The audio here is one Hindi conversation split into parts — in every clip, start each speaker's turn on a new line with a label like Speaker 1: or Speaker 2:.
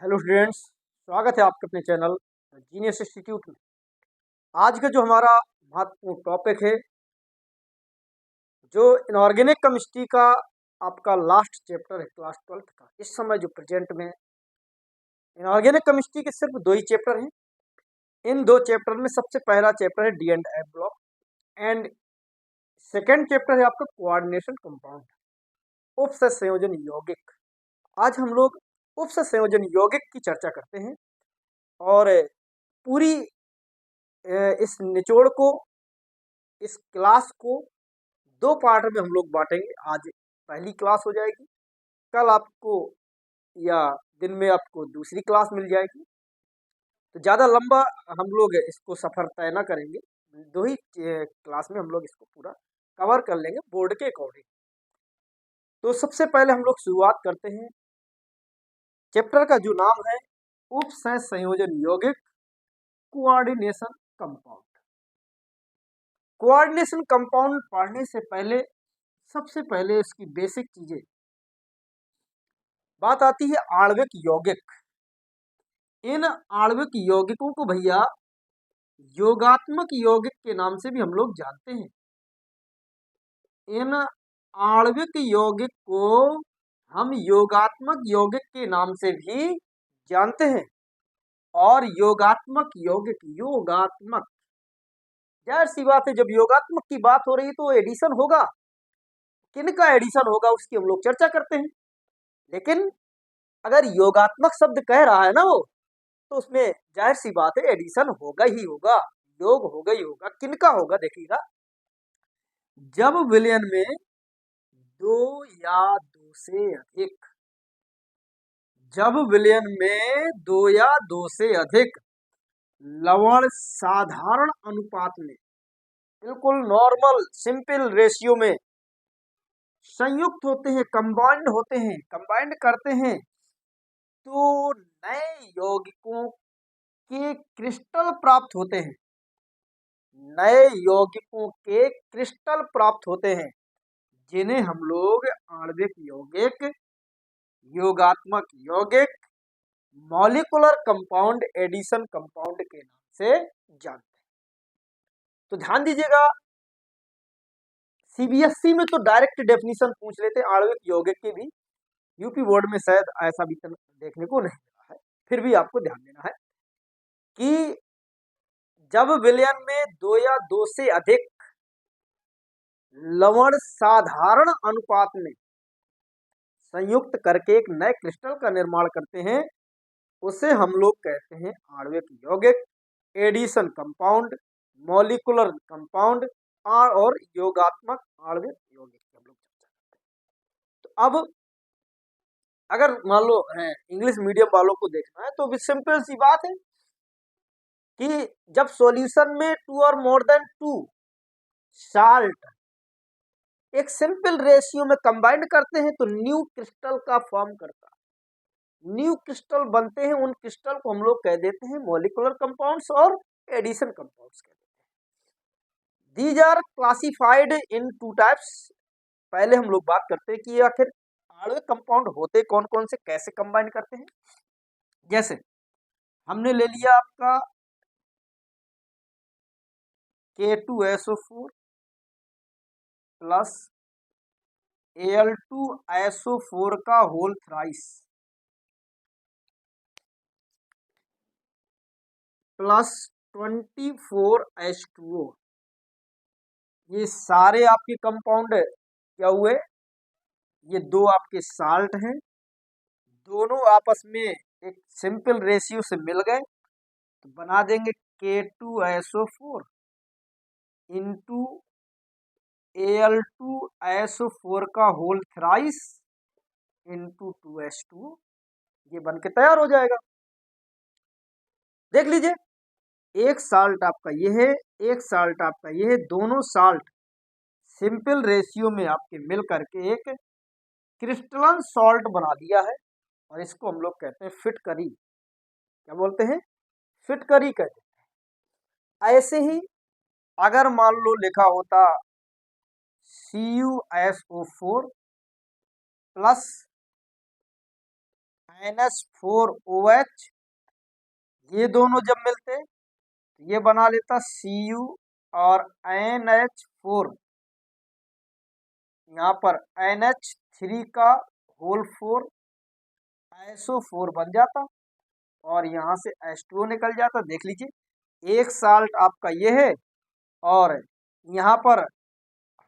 Speaker 1: हेलो स्टूडेंट्स, स्वागत है आपके अपने चैनल जीनियस इंस्टीट्यूट में। आज का जो हमारा महत्वपूर्ण टॉपिक है, जो इनऑर्गेनिक केमिस्ट्री का आपका लास्ट चैप्टर है क्लास 12th का। इस समय जो प्रेजेंट में इनऑर्गेनिक केमिस्ट्री के सिर्फ 2 ही चैप्टर हैं। इन 2 चैप्टर में सबसे पहला चैप्टर है D and F block and second chapter है आपका कोऑर्डिनेशन कंपाउंड, उपसय संयोजन यौगिक। आज हम लोग उपसय संयोजन यौगिक की चर्चा करते हैं और पूरी इस निचोड़ को, इस क्लास को 2 पार्ट में हम लोग बांटेंगे। आज पहली क्लास हो जाएगी, कल आपको या दिन में आपको दूसरी क्लास मिल जाएगी। तो ज़्यादा लंबा हम लोग इसको सफ़र तय ना करेंगे, 2 ही क्लास में हम लोग इसको पूरा कवर कर लेंगे बोर्ड के अकॉर्डिंग। तो सबसे पहले हम लोग शुरुआत करते हैं। चैप्टर का जो नाम है उपसय संयोजन यौगिक कोऑर्डिनेशन कंपाउंड। कोऑर्डिनेशन कंपाउंड पढ़ने से पहले सबसे पहले इसकी बेसिक चीजें बात आती है आणविक यौगिक। इन आणविक यौगिकों को भैया योगात्मक यौगिक के नाम से भी हम लोग जानते हैं। इन आणविक यौगिक को हम योगात्मक यौगिक के नाम से भी जानते हैं। और योगात्मक यौगिक, योगात्मक, जाहिर सी बात है, जब योगात्मक की बात हो रही है तो एडिशन होगा। किनका एडिशन होगा उसकी हम लोग चर्चा करते हैं। लेकिन अगर योगात्मक शब्द कह रहा है ना वो, तो उसमें जाहिर सी बात है एडिशन होगा ही होगा, योग होगा ही होगा। किनका होगा देखिएगा, जब विलयन में 2 या 2 से अधिक, जब विलयन में 2 या 2 से अधिक लवण साधारण अनुपात में, बिल्कुल नॉर्मल सिंपल रेशियो में संयुक्त होते हैं, कंबाइंड होते हैं, कंबाइंड करते हैं, तो नए यौगिकों के क्रिस्टल प्राप्त होते हैं। नए यौगिकों के क्रिस्टल प्राप्त होते हैं, जिन्हें हम लोग आणविक यौगिक, योगात्मक यौगिक, मॉलिक्यूलर कंपाउंड, एडिशन कंपाउंड के नाम से जानते हैं। तो ध्यान दीजिएगा, सीबीएसई में तो डायरेक्ट डेफिनेशन पूछ लेते हैं आणविक यौगिक के भी, यूपी बोर्ड में शायद ऐसा भी देखने को नहीं मिला है। फिर भी आपको ध्यान देना है कि जब विलयन में 2 या 2 से अधिक लवण साधारण अनुपात में संयुक्त करके एक नए क्रिस्टल का निर्माण करते हैं, उसे हम लोग कहते हैं आणविक यौगिक, एडिशन कंपाउंड, मॉलिक्यूलर कंपाउंड और योगात्मक आणविक यौगिक की हम लोग चर्चा करते हैं। तो अब अगर मान लो इंग्लिश मीडियम वालों को देखना है तो भी सिंपल सी बात है कि जब सॉल्यूशन में 2 और मोर देन 2 साल्ट एक सिंपल रेशियो में कंबाइंड करते हैं तो न्यू क्रिस्टल का फॉर्म करता है, न्यू क्रिस्टल बनते हैं। उन क्रिस्टल को हम लोग कह देते हैं मॉलिक्यूलर कंपाउंड्स और एडिशन कंपाउंड्स कह देते हैं। These are classified in 2 types. पहले हम लोग बात करते हैं कि आखिर आणविक कंपाउंड होते कौन कौन से, कैसे कंबाइन करते हैं। जैसे हमने ले लिया आपका K2SO4 प्लस Al2SO4 का होल थ्राइस प्लस 24H2O। ये सारे आपके कंपाउंड क्या हुए, ये 2 आपके साल्ट हैं, दोनों आपस में एक सिंपल रेशियो से मिल गए तो बना देंगे K2SO4 इंटू Al2SO4 का होल थ्राइस इंटू 2H2O। ये बन के तैयार हो जाएगा। देख लीजिए, एक साल्ट आपका ये है, एक साल्ट आपका ये है, दोनों साल्ट सिंपल रेशियो में आपके मिल करके एक क्रिस्टलन सॉल्ट बना दिया है और इसको हम लोग कहते हैं फिटकरी। क्या बोलते हैं? फिटकरी कहते हैं। ऐसे ही अगर मान लो लिखा होता CuSO4 प्लस NH4OH, ये दोनों जब मिलते ये बना लेता Cu, और NH4 यहाँ पर NH3 का होल 4 SO4 बन जाता, और यहाँ से H2O निकल जाता। देख लीजिए एक साल्ट आपका ये है, और यहाँ पर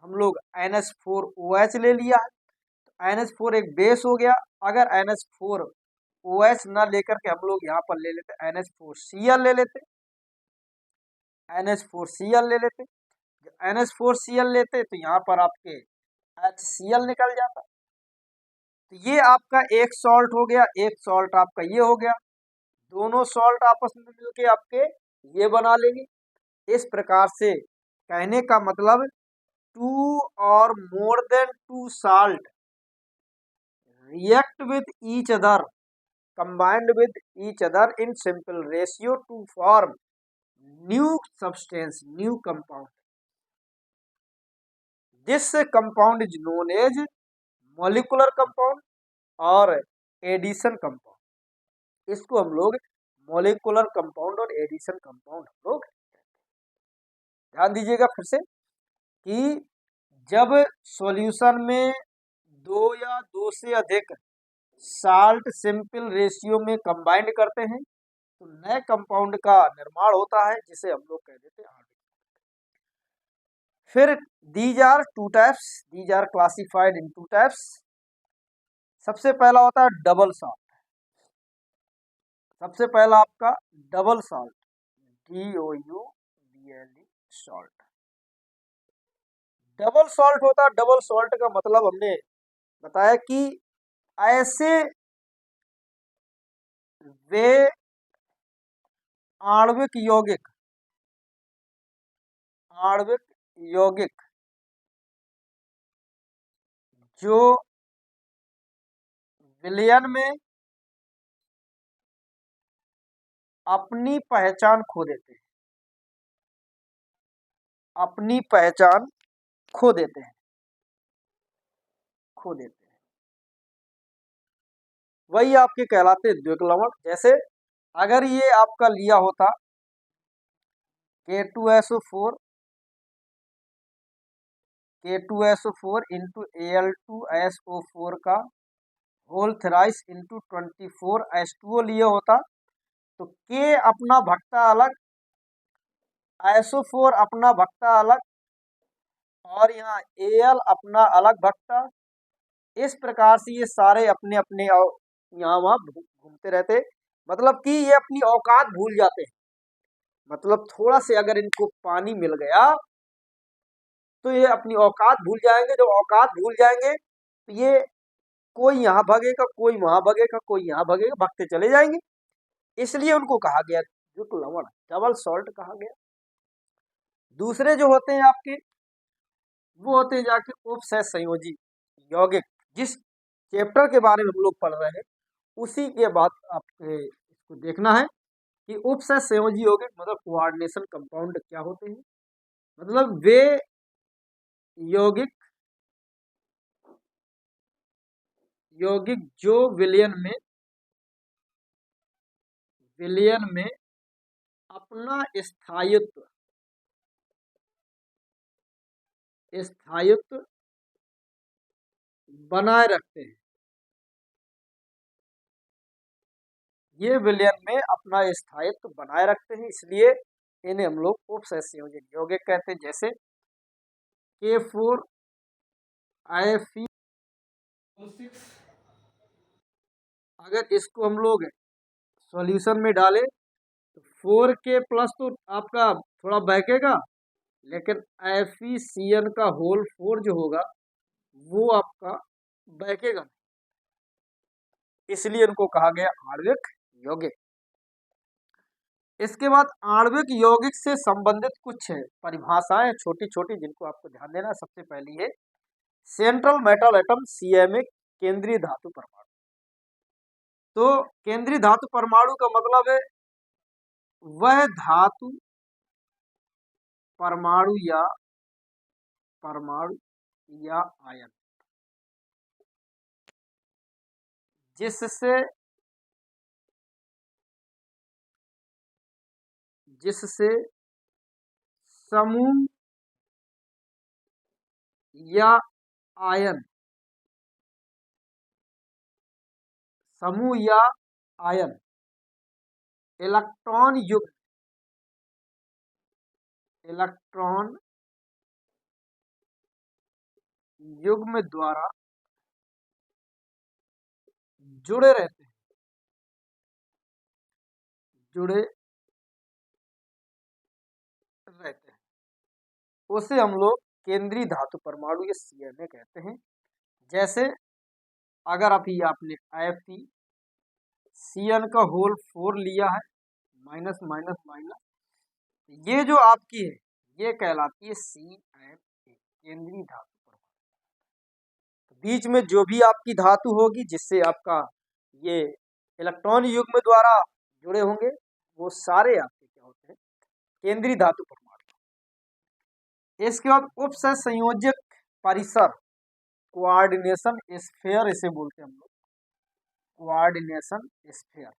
Speaker 1: हम लोग NH4OH ले लिया है, तो NH4 एक बेस हो गया। अगर NH4OH ना लेकर के हम लोग यहाँ पर ले लेते NH4Cl ले लेते, NH4Cl ले लेते, NH4Cl लेते तो यहाँ पर आपके HCl निकल जाता। तो ये आपका एक सॉल्ट हो गया, एक सॉल्ट आपका ये हो गया, दोनों सॉल्ट आपस में मिलके आपके ये बना लेंगे। इस प्रकार से कहने का मतलब 2 और more than 2 salt react with each other, combined with each other in simple ratio to form new substance, new compound. This compound is known as molecular compound और एडिशन कंपाउंड। इसको हम लोग मोलिकुलर कंपाउंड और एडिशन कंपाउंड हम लोग ध्यान दीजिएगा फिर से कि जब सॉल्यूशन में 2 या 2 से अधिक साल्ट सिंपल रेशियो में कंबाइंड करते हैं तो नए कंपाउंड का निर्माण होता है, जिसे हम लोग कह देते हैं आणविक। फिर these are two types, these are classified in two types. सबसे पहला होता है डबल सॉल्ट। सबसे पहला आपका double salt, DOUBLE salt. Double salt होता है। डबल सॉल्ट का मतलब हमने बताया कि ऐसे वे आणविक यौगिक जो विलयन में अपनी पहचान खो देते हैं, अपनी पहचान खो देते हैं, वही आपके कहलाते हैं द्विक लवण। जैसे अगर ये आपका लिया होता K2SO4 इंटू Al2SO4 का होल थ्राइस इंटू 24 H2O लिया होता तो K अपना भक्ता अलग, SO4 अपना भक्ता अलग, और यहाँ Al अपना अलग भक्ता। इस प्रकार से ये सारे अपने अपने यहाँ वहाँ घूमते रहते, मतलब कि ये अपनी औकात भूल जाते हैं। मतलब थोड़ा से अगर इनको पानी मिल गया तो ये अपनी औकात भूल जाएंगे। जब औकात भूल जाएंगे तो ये कोई यहाँ भगेगा, कोई वहां भगेगा, कोई यहाँ भगेगा, भगते चले जाएंगे। इसलिए उनको कहा गया द्विक लवण, डबल सॉल्ट कहा गया। दूसरे जो होते हैं आपके वो होते हैं जाके उपसह संयोजी यौगिक। जिस चैप्टर के बारे में हम लोग पढ़ रहे हैं उसी के बाद आपके इसको देखना है कि उपसह संयोजी यौगिक मतलब कोऑर्डिनेशन कंपाउंड क्या होते हैं। मतलब वे यौगिक जो विलयन में अपना स्थायित्व बनाए रखते हैं। ये विलयन में अपना स्थायित्व बनाए रखते हैं, इसलिए इन्हें हम लोग उपसह संयोजन यौगिक कहते हैं। जैसे K4IFE6, अगर इसको हम लोग सॉल्यूशन में डालें तो 4K प्लस तो आपका थोड़ा बहकेगा, लेकिन FeCN का होल 4 जो होगा वो आपका बहकेगा, इसलिए इनको कहा गया आणविक यौगिक। इसके बाद आणविक यौगिक से संबंधित कुछ परिभाषाएं छोटी छोटी जिनको आपको ध्यान देना है। सबसे पहली है सेंट्रल मेटल एटम CMA, केंद्रीय धातु परमाणु। तो केंद्रीय धातु परमाणु का मतलब है वह धातु परमाणु या आयन जिससे जिससे समूह या आयन इलेक्ट्रॉन युग्म द्वारा जुड़े रहते हैं उसे हम लोग केंद्रीय धातु परमाणु या सीएनए कहते हैं। जैसे अगर अभी आपने Fe का होल 4 लिया है, माइनस माइनस माइनस, ये जो आपकी है ये कहलाती है CNA, केंद्रीय धातु परमाणु। बीच में जो भी आपकी धातु होगी जिससे आपका ये इलेक्ट्रॉन युग्म द्वारा जुड़े होंगे वो सारे आपके क्या होते हैं, केंद्रीय धातु परमाणु। इसके बाद उपसह संयोजक परिसर, कोऑर्डिनेशन स्फीयर इसे बोलते हैं हम लोग, कोऑर्डिनेशन स्फीयर।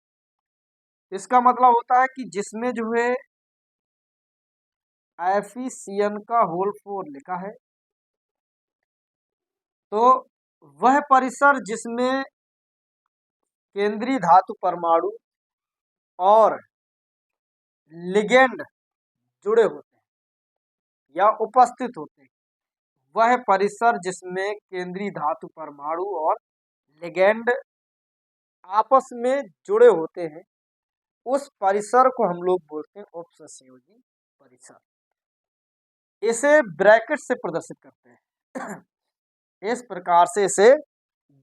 Speaker 1: इसका मतलब होता है कि जिसमें जो है FeCN का होल 4 लिखा है, तो वह परिसर जिसमें केंद्रीय धातु परमाणु और लिगेंड जुड़े होते हैं या उपस्थित होते हैं, वह परिसर जिसमें केंद्रीय धातु परमाणु और लिगेंड आपस में जुड़े होते हैं, उस परिसर को हम लोग बोलते हैं उपसंयोजी परिसर। इसे ब्रैकेट से प्रदर्शित करते हैं इस प्रकार से इसे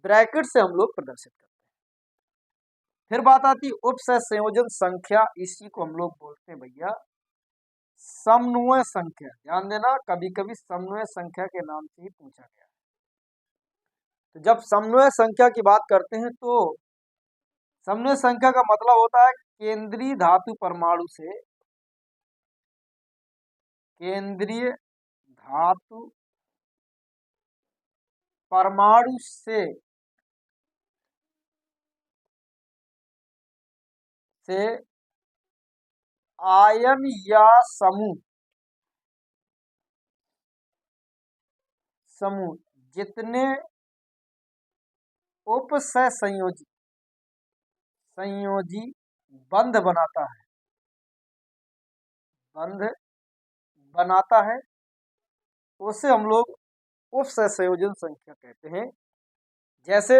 Speaker 1: ब्रैकेट से हम लोग प्रदर्शित करते हैं। फिर बात आती है उपसंयोजन संख्या, इसी को हम लोग बोलते हैं भैया समन्वय संख्या। ध्यान देना, कभी कभी समन्वय संख्या के नाम से ही पूछा गया है। तो जब समन्वय संख्या की बात करते हैं तो समन्वय संख्या का मतलब होता है केंद्रीय धातु परमाणु से केंद्रीय धातु परमाणु से आयन या समूह जितने उपसंयोजी बंध बनाता है उसे हम लोग उपसंयोजन संख्या कहते हैं। जैसे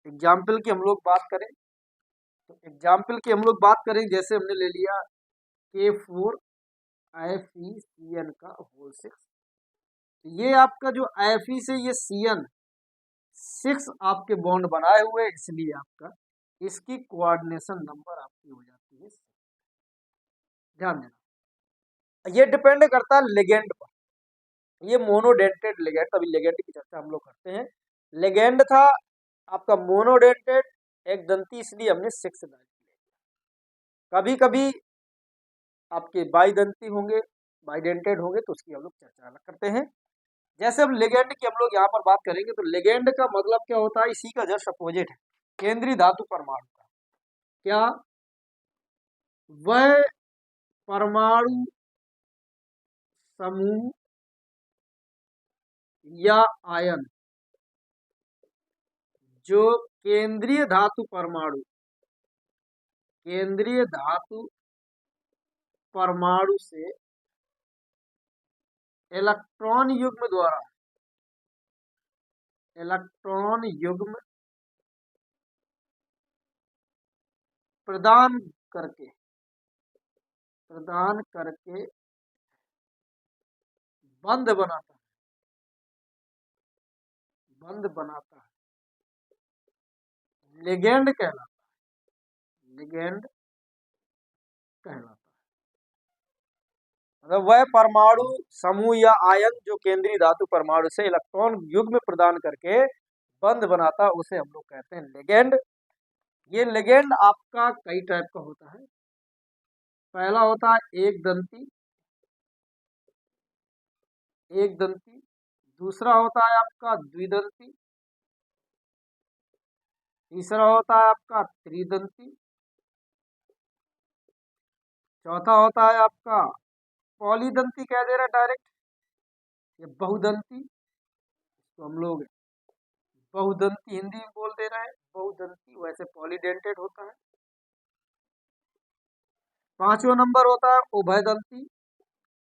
Speaker 1: एग्जाम्पल की हम लोग बात करें जैसे हमने ले लिया K4FeCN का होल 6, ये आपका जो Fe से ये CN 6 आपके बॉन्ड बनाए हुए, इसलिए आपका इसकी कोऑर्डिनेशन नंबर आपकी हो जाती है। ध्यान देना, ये डिपेंड करता है लिगेंड पर। ये मोनोडेंटेड लिगेंड, तभी लिगेंड की चर्चा हम लोग करते हैं। लिगेंड था आपका मोनोडेंटेड एक दंती, इसलिए हमने 6 डाल दिया। कभी कभी आपके बाइदंती होंगे, बाइडेंटेड होंगे, तो उसकी हम लोग चर्चा अलग करते हैं। जैसे अब लिगेंड की हम लोग यहाँ पर बात करेंगे तो लिगेंड का मतलब क्या होता है, इसी का जस्ट अपोजिट है केंद्रीय धातु परमाणु का। क्या वह परमाणु समूह या आयन जो केंद्रीय धातु परमाणु से इलेक्ट्रॉन युग्म प्रदान करके बंध बनाता है, लिगेंड कहलाता है। मतलब वह परमाणु समूह या आयन जो केंद्रीय धातु परमाणु से इलेक्ट्रॉन युग्म प्रदान करके बंध बनाता है, उसे हम लोग कहते हैं लिगेंड। ये लिगेंड आपका कई टाइप का होता है। पहला होता है एक दंती, दूसरा होता है आपका द्विदंती, तीसरा होता है आपका त्रिदंती, चौथा होता है आपका पॉलीदंती कह दे रहा है डायरेक्ट, ये बहुदंती, तो हम लोग बहुदंती हिंदी में बोल दे रहे हैं बहुदंती, वैसे पॉलीडेंटेड होता है। पांचवा नंबर होता है उभयदंती,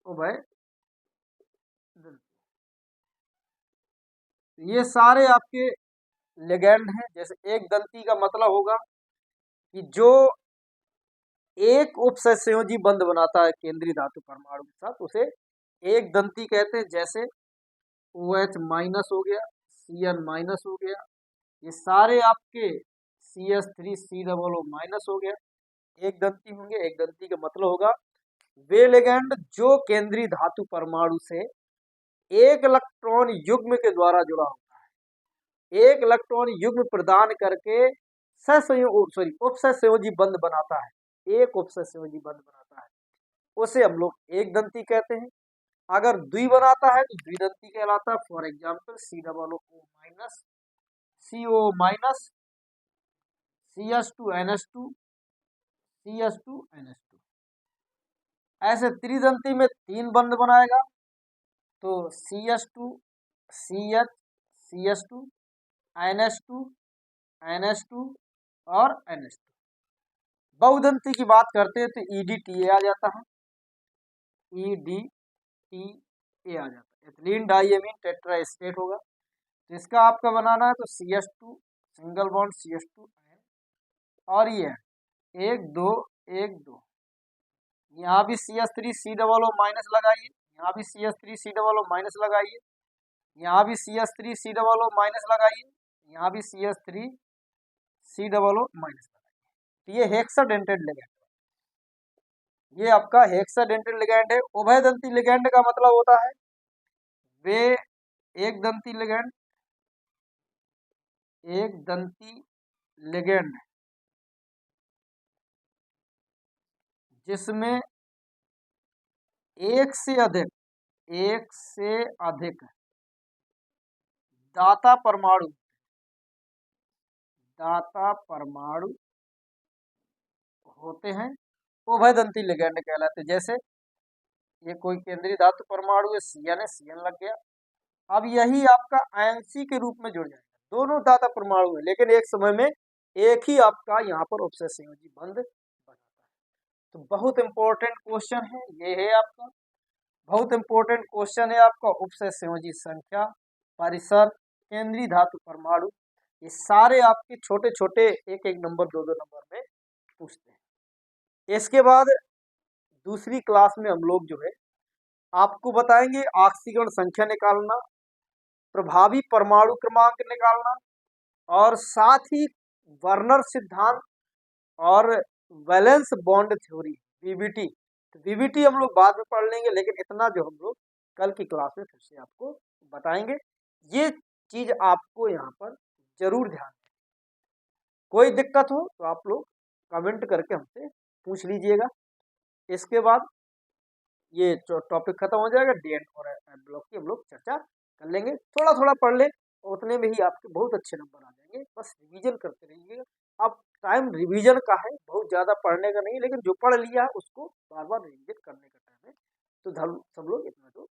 Speaker 1: उभय दंती। ये सारे आपके लिगैंड हैं। जैसे एक दंती का मतलब होगा कि जो एक उपसंयोजी बंध बनाता है केंद्रीय धातु परमाणु के साथ, उसे एक दंती कहते हैं। जैसे OH माइनस हो गया, Cn माइनस हो गया, ये सारे आपके CH3COO माइनस हो गया, एक दंती होंगे। एक दंती का मतलब होगा वे लिगैंड जो केंद्रीय धातु परमाणु से एक इलेक्ट्रॉन युग्म के द्वारा जुड़ा होता है, एक इलेक्ट्रॉन युग्म प्रदान करके उपसंयोजी बंध बनाता है, एक उपसंयोजी बंध बनाता है, उसे हम लोग एक दंती कहते हैं। अगर द्वि बनाता है तो द्विदंती कहलाता है। For example COO minus, CO minus, CH2NH2, CH2NH2। ऐसे त्रिदंती में तीन बंध बनाएगा, तो CH2, CH, CH2, NH2, NH2 और NH2। बहुदंती की बात करते हैं तो EDTA आ जाता है, EDTA आ जाता है, एथिलीन डाइएमीन टेट्राएस्टेट होगा। तो इसका आपका बनाना है तो CH2 सिंगल बॉन्ड CH2 और ये एक दो, एक दो, यहाँ भी CH3COO माइनस लगाइए, यहाँ भी CH3COO माइनस लगाइए, यहाँ भी CH3COO माइनस लगाइए, यहाँ भी CH3COO माइनस लगाइए। तो ये हेक्साडेंटेड लिगैंड, ये आपका हेक्साडेंटेड लिगैंड है। उभयदंती लिगैंड का मतलब होता है वे एक दंती लिगैंड, एक दंती लिगैंड जिसमें एक से अधिक दाता परमाणु होते हैं, उभयदंती लिगैंड कहलाते हैं। जैसे ये कोई केंद्रीय धातु परमाणु है, Cn है, Cn लग गया, अब यही आपका आयनसी के रूप में जुड़ जाएगा। दोनों दाता परमाणु है लेकिन एक समय में एक ही आपका यहाँ पर उपसंयोजी बंध बनाता है। तो बहुत इंपॉर्टेंट क्वेश्चन है ये, है आपका बहुत इंपॉर्टेंट क्वेश्चन है आपका उपसंयोजी संख्या, परिसर, केंद्रीय धातु परमाणु, ये सारे आपके छोटे छोटे एक एक नंबर दो दो नंबर में पूछते हैं। इसके बाद दूसरी क्लास में हम लोग जो है आपको बताएंगे ऑक्सीकरण संख्या निकालना, प्रभावी परमाणु क्रमांक निकालना, और साथ ही वर्नर सिद्धांत और वैलेंस बॉन्ड थ्योरी VBT। तो VBT हम लोग बाद में पढ़ लेंगे, लेकिन इतना जो हम लोग कल की क्लास में फिर से आपको बताएंगे। ये चीज आपको यहाँ पर जरूर ध्यान दें। कोई दिक्कत हो तो आप लोग कमेंट करके हमसे पूछ लीजिएगा। इसके बाद ये टॉपिक खत्म हो जाएगा, DN और ब्लॉक की हम लोग चर्चा कर लेंगे। थोड़ा थोड़ा पढ़ ले, उतने में ही आपके बहुत अच्छे नंबर आ जाएंगे। बस रिवीजन करते रहिएगा। अब टाइम रिवीजन का है, बहुत ज़्यादा पढ़ने का नहीं, लेकिन जो पढ़ लिया है उसको बार बार रिवीजन करने का टाइम है। तो सब लोग इतना तो